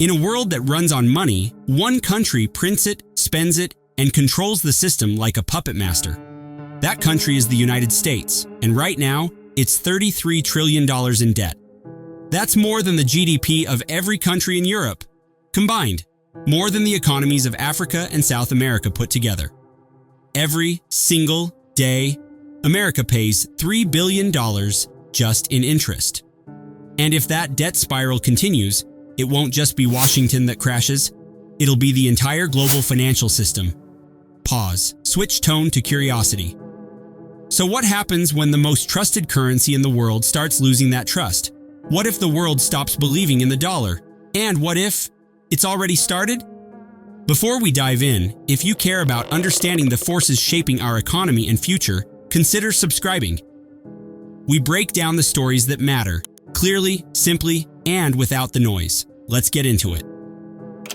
In a world that runs on money, one country prints it, spends it, and controls the system like a puppet master. That country is the United States, and right now, it's $33 trillion in debt. That's more than the GDP of every country in Europe combined, more than the economies of Africa and South America put together. Every single day, America pays $3 billion just in interest. And if that debt spiral continues, it won't just be Washington that crashes, it'll be the entire global financial system. Pause. Switch tone to curiosity. So what happens when the most trusted currency in the world starts losing that trust? What if the world stops believing in the dollar? And what if it's already started? Before we dive in, if you care about understanding the forces shaping our economy and future, consider subscribing. We break down the stories that matter, clearly, simply, and without the noise. Let's get into it.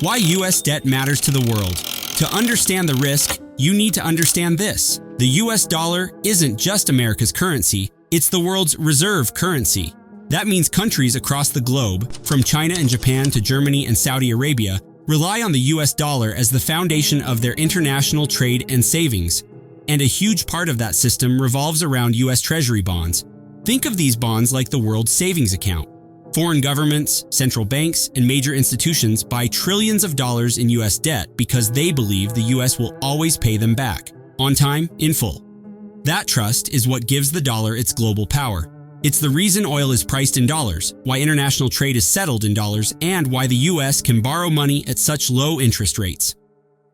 Why U.S. debt matters to the world. To understand the risk, you need to understand this. The U.S. dollar isn't just America's currency, it's the world's reserve currency. That means countries across the globe, from China and Japan to Germany and Saudi Arabia, rely on the U.S. dollar as the foundation of their international trade and savings. And a huge part of that system revolves around U.S. Treasury bonds. Think of these bonds like the world's savings account. Foreign governments, central banks, and major institutions buy trillions of dollars in U.S. debt because they believe the U.S. will always pay them back, on time, in full. That trust is what gives the dollar its global power. It's the reason oil is priced in dollars, why international trade is settled in dollars, and why the U.S. can borrow money at such low interest rates.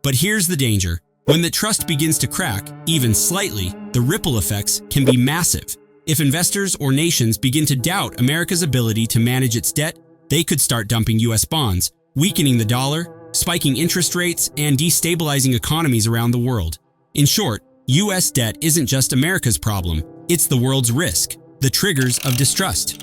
But here's the danger. When the trust begins to crack, even slightly, the ripple effects can be massive. If investors or nations begin to doubt America's ability to manage its debt, they could start dumping U.S. bonds, weakening the dollar, spiking interest rates, and destabilizing economies around the world. In short, U.S. debt isn't just America's problem, it's the world's risk, the triggers of distrust.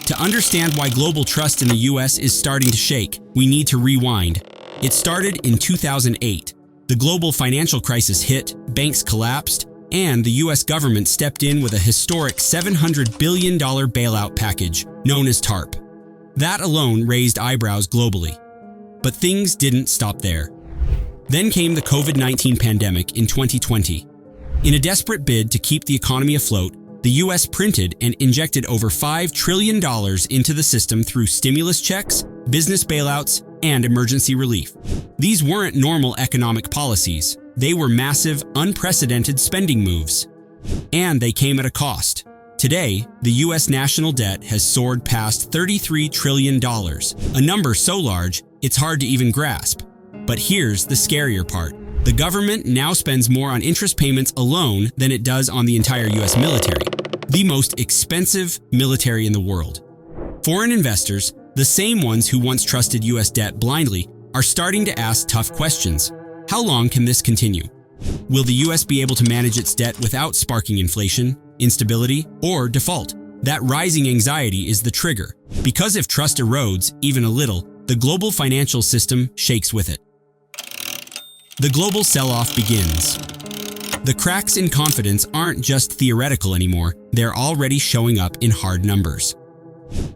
To understand why global trust in the U.S. is starting to shake, we need to rewind. It started in 2008. The global financial crisis hit, banks collapsed, and the U.S. government stepped in with a historic $700 billion bailout package, known as TARP. That alone raised eyebrows globally. But things didn't stop there. Then came the COVID-19 pandemic in 2020. In a desperate bid to keep the economy afloat, the U.S. printed and injected over $5 trillion into the system through stimulus checks, business bailouts, and emergency relief. These weren't normal economic policies. They were massive, unprecedented spending moves. And they came at a cost. Today, the U.S. national debt has soared past $33 trillion, a number so large, it's hard to even grasp. But here's the scarier part. The government now spends more on interest payments alone than it does on the entire U.S. military, the most expensive military in the world. Foreign investors, the same ones who once trusted U.S. debt blindly, are starting to ask tough questions. How long can this continue? Will the U.S. be able to manage its debt without sparking inflation, instability, or default? That rising anxiety is the trigger, because if trust erodes, even a little, the global financial system shakes with it. The global sell-off begins. The cracks in confidence aren't just theoretical anymore, they're already showing up in hard numbers.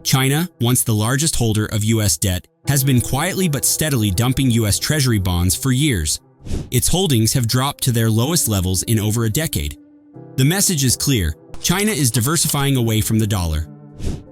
China, once the largest holder of U.S. debt, has been quietly but steadily dumping U.S. Treasury bonds for years. Its holdings have dropped to their lowest levels in over a decade. The message is clear: China is diversifying away from the dollar.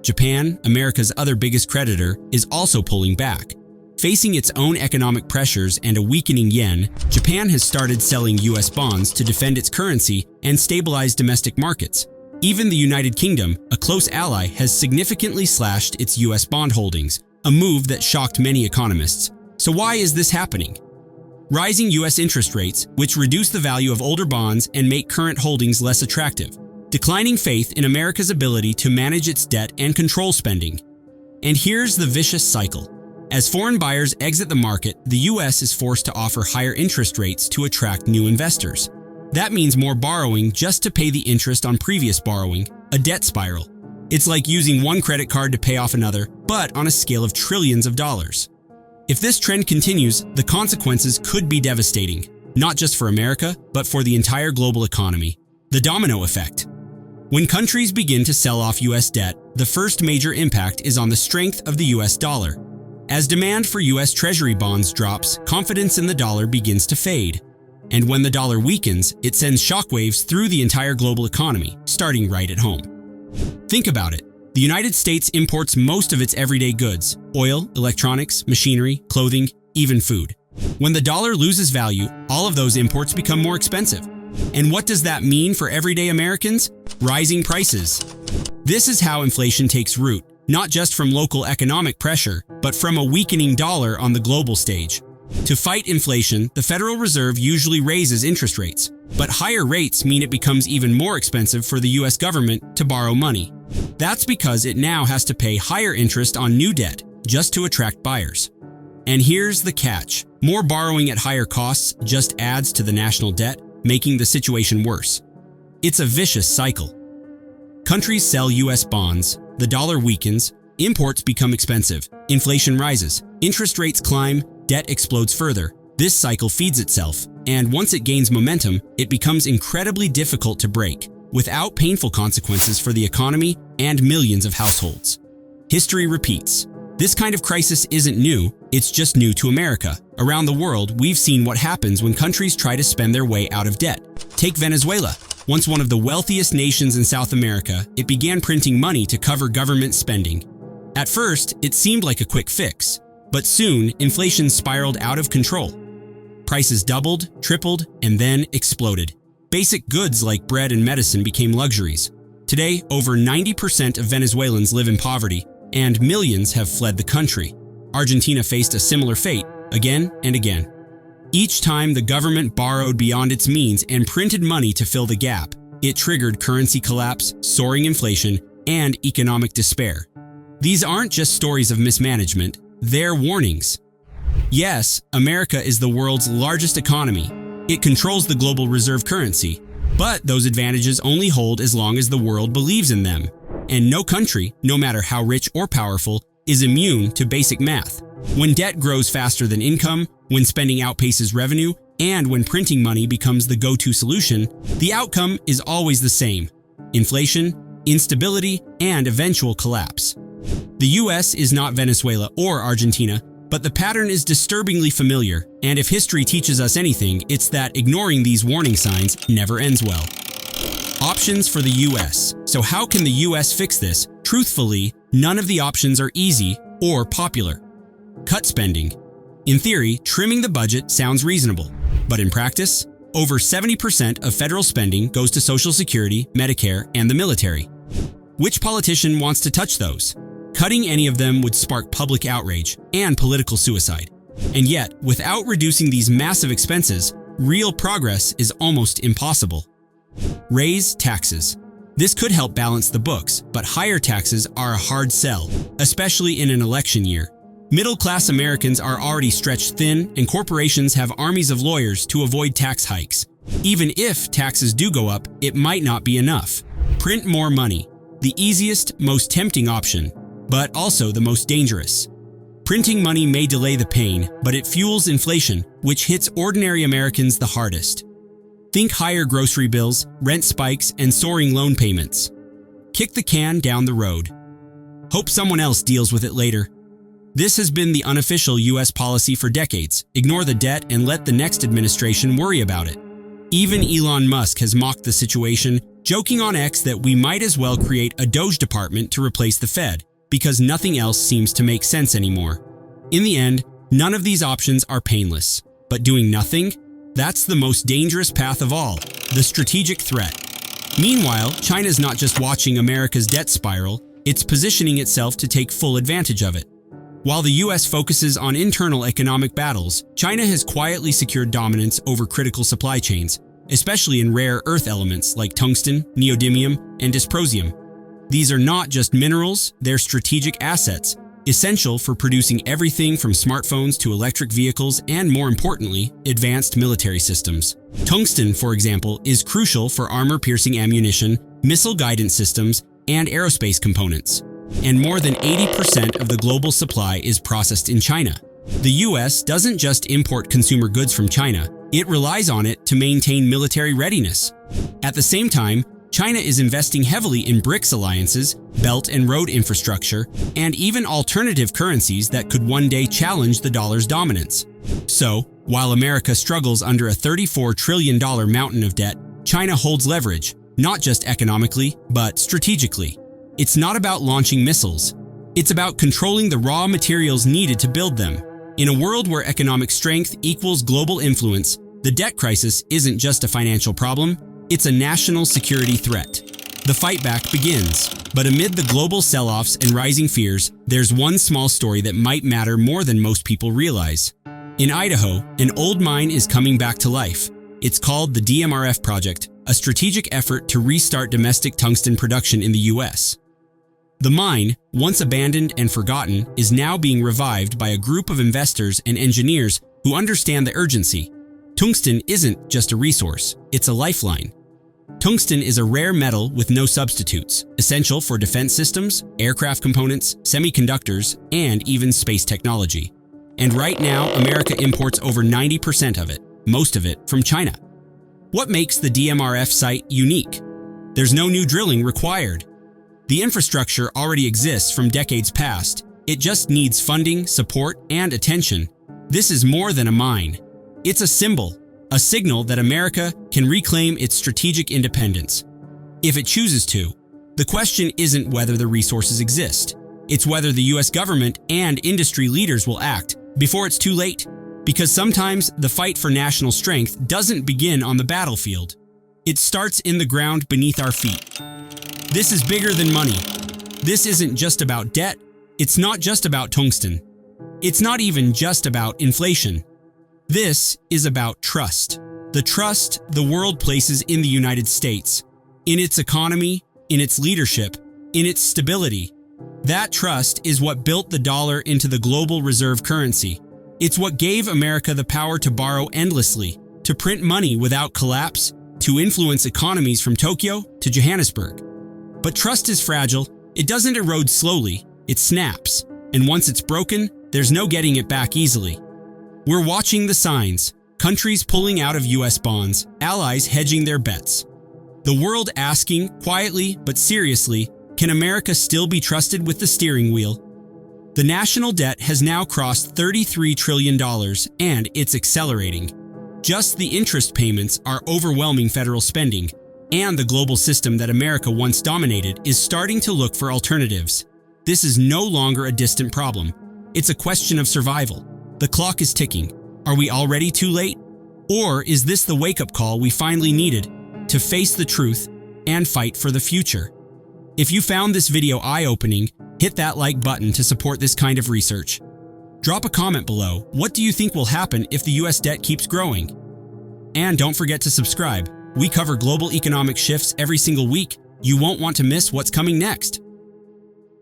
Japan, America's other biggest creditor, is also pulling back. Facing its own economic pressures and a weakening yen, Japan has started selling U.S. bonds to defend its currency and stabilize domestic markets. Even the United Kingdom, a close ally, has significantly slashed its U.S. bond holdings, a move that shocked many economists. So why is this happening? Rising U.S. interest rates, which reduce the value of older bonds and make current holdings less attractive. Declining faith in America's ability to manage its debt and control spending. And here's the vicious cycle. As foreign buyers exit the market, the U.S. is forced to offer higher interest rates to attract new investors. That means more borrowing just to pay the interest on previous borrowing, a debt spiral. It's like using one credit card to pay off another, but on a scale of trillions of dollars. If this trend continues, the consequences could be devastating, not just for America, but for the entire global economy. The domino effect. When countries begin to sell off U.S. debt, the first major impact is on the strength of the U.S. dollar. As demand for U.S. Treasury bonds drops, confidence in the dollar begins to fade. And when the dollar weakens, it sends shockwaves through the entire global economy, starting right at home. Think about it. The United States imports most of its everyday goods: oil, electronics, machinery, clothing, even food. When the dollar loses value, all of those imports become more expensive. And what does that mean for everyday Americans? Rising prices. This is how inflation takes root, not just from local economic pressure, but from a weakening dollar on the global stage. To fight inflation, the Federal Reserve usually raises interest rates, but higher rates mean it becomes even more expensive for the U.S. government to borrow money. That's because it now has to pay higher interest on new debt just to attract buyers. And here's the catch. More borrowing at higher costs just adds to the national debt, making the situation worse. It's a vicious cycle. Countries sell U.S. bonds, the dollar weakens, imports become expensive, inflation rises, interest rates climb, debt explodes further. This cycle feeds itself, and once it gains momentum, it becomes incredibly difficult to break, without painful consequences for the economy and millions of households. History repeats. This kind of crisis isn't new, it's just new to America. Around the world, we've seen what happens when countries try to spend their way out of debt. Take Venezuela. Once one of the wealthiest nations in South America, it began printing money to cover government spending. At first, it seemed like a quick fix, but soon, inflation spiraled out of control. Prices doubled, tripled, and then exploded. Basic goods like bread and medicine became luxuries. Today, over 90% of Venezuelans live in poverty, and millions have fled the country. Argentina faced a similar fate, again and again. Each time the government borrowed beyond its means and printed money to fill the gap, it triggered currency collapse, soaring inflation, and economic despair. These aren't just stories of mismanagement, they're warnings. Yes, America is the world's largest economy. It controls the global reserve currency, but those advantages only hold as long as the world believes in them. And no country, no matter how rich or powerful, is immune to basic math. When debt grows faster than income, when spending outpaces revenue, and when printing money becomes the go-to solution, the outcome is always the same: inflation, instability, and eventual collapse. The US is not Venezuela or Argentina, but the pattern is disturbingly familiar, and if history teaches us anything, it's that ignoring these warning signs never ends well. Options for the US. So how can the US fix this? Truthfully, none of the options are easy or popular. Cut spending. In theory, trimming the budget sounds reasonable, but in practice, over 70% of federal spending goes to Social Security, Medicare, and the military. Which politician wants to touch those? Cutting any of them would spark public outrage and political suicide. And yet, without reducing these massive expenses, real progress is almost impossible. Raise taxes. This could help balance the books, but higher taxes are a hard sell, especially in an election year. Middle-class Americans are already stretched thin, and corporations have armies of lawyers to avoid tax hikes. Even if taxes do go up, it might not be enough. Print more money. The easiest, most tempting option, but also the most dangerous. Printing money may delay the pain, but it fuels inflation, which hits ordinary Americans the hardest. Think higher grocery bills, rent spikes, and soaring loan payments. Kick the can down the road. Hope someone else deals with it later. This has been the unofficial US policy for decades: ignore the debt and let the next administration worry about it. Even Elon Musk has mocked the situation, joking on X that we might as well create a Doge department to replace the Fed, because nothing else seems to make sense anymore. In the end, none of these options are painless, but doing nothing? That's the most dangerous path of all, the strategic threat. Meanwhile, China's not just watching America's debt spiral, it's positioning itself to take full advantage of it. While the US focuses on internal economic battles, China has quietly secured dominance over critical supply chains, especially in rare earth elements like tungsten, neodymium, and dysprosium. These are not just minerals, they're strategic assets, essential for producing everything from smartphones to electric vehicles and, more importantly, advanced military systems. Tungsten, for example, is crucial for armor-piercing ammunition, missile guidance systems, and aerospace components. And more than 80% of the global supply is processed in China. The US doesn't just import consumer goods from China, it relies on it to maintain military readiness. At the same time, China is investing heavily in BRICS alliances, belt and road infrastructure, and even alternative currencies that could one day challenge the dollar's dominance. So, while America struggles under a $34 trillion mountain of debt, China holds leverage, not just economically, but strategically. It's not about launching missiles. It's about controlling the raw materials needed to build them. In a world where economic strength equals global influence, the debt crisis isn't just a financial problem, it's a national security threat. The fight back begins. But amid the global sell-offs and rising fears, there's one small story that might matter more than most people realize. In Idaho, an old mine is coming back to life. It's called the DMRF Project, a strategic effort to restart domestic tungsten production in the U.S. The mine, once abandoned and forgotten, is now being revived by a group of investors and engineers who understand the urgency. Tungsten isn't just a resource, it's a lifeline. Tungsten is a rare metal with no substitutes, essential for defense systems, aircraft components, semiconductors, and even space technology. And right now, America imports over 90% of it, most of it from China. What makes the DMRF site unique? There's no new drilling required. The infrastructure already exists from decades past. It just needs funding, support, and attention. This is more than a mine. It's a symbol, a signal that America can reclaim its strategic independence. If it chooses to. The question isn't whether the resources exist. It's whether the US government and industry leaders will act before it's too late. Because sometimes the fight for national strength doesn't begin on the battlefield. It starts in the ground beneath our feet. This is bigger than money. This isn't just about debt. It's not just about tungsten. It's not even just about inflation. This is about trust. The trust the world places in the United States, in its economy, in its leadership, in its stability. That trust is what built the dollar into the global reserve currency. It's what gave America the power to borrow endlessly, to print money without collapse, to influence economies from Tokyo to Johannesburg. But trust is fragile. It doesn't erode slowly, it snaps. And once it's broken, there's no getting it back easily. We're watching the signs, countries pulling out of US bonds, allies hedging their bets. The world asking, quietly but seriously, can America still be trusted with the steering wheel? The national debt has now crossed $33 trillion, and it's accelerating. Just the interest payments are overwhelming federal spending, and the global system that America once dominated is starting to look for alternatives. This is no longer a distant problem. It's a question of survival. The clock is ticking. Are we already too late? Or is this the wake-up call we finally needed to face the truth and fight for the future? If you found this video eye-opening, hit that like button to support this kind of research. Drop a comment below. What do you think will happen if the US debt keeps growing? And don't forget to subscribe. We cover global economic shifts every single week. You won't want to miss what's coming next.